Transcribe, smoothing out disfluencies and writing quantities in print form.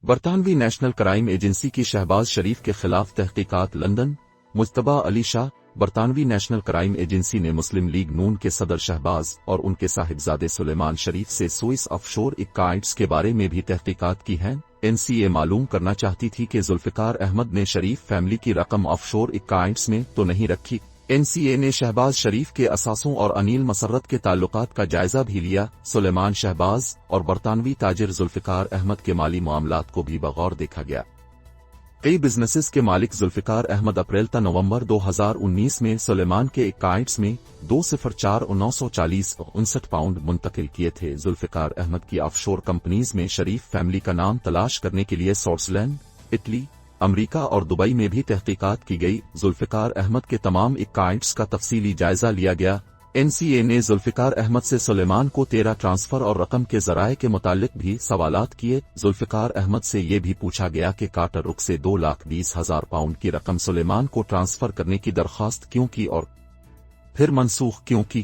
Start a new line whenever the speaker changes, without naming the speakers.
برطانوی national crime agency کی شہباز شریف کے خلاف تحقیقات لندن۔ مجتبیٰ علی شاہ۔ برطانوی نیشنل کرائم ایجنسی نے مسلم لیگ نون کے صدر شہباز اور ان کے صاحبزادے سلیمان شریف سے سوئس آف شور اکائٹس کے بارے میں بھی تحقیقات کی ہیں۔ NCA معلوم کرنا چاہتی تھی کہ ذوالفقار احمد نے شریف فیملی کی رقم آف شور اکائٹس میں تو نہیں رکھی۔ NCA نے شہباز شریف کے اثاثوں اور انیل مسرت کے تعلقات کا جائزہ بھی لیا۔ سلیمان شہباز اور برطانوی تاجر ذوالفقار احمد کے مالی معاملات کو بھی بغور دیکھا گیا۔ کئی بزنسز کے مالک ذوالفقار احمد اپریل تا نومبر 2019 میں سلیمان کے اکائٹس میں 204,940.59 پاؤنڈ منتقل کیے تھے۔ ذوالفقار احمد کی آف شور کمپنیز میں شریف فیملی کا نام تلاش کرنے کے لیے سوئٹزرلینڈ، اٹلی، امریکہ اور دبئی میں بھی تحقیقات کی گئی۔ ذوالفقار احمد کے تمام اکائٹس کا تفصیلی جائزہ لیا گیا۔ NCA نے ذوالفقار احمد سے سلیمان کو 13 ٹرانسفر اور رقم کے ذرائع کے متعلق بھی سوالات کیے۔ ذوالفقار احمد سے یہ بھی پوچھا گیا کہ کارٹر رک سے 2,20,000 پاؤنڈ کی رقم سلیمان کو ٹرانسفر کرنے کی درخواست کیوں کی اور پھر منسوخ کیوں کی۔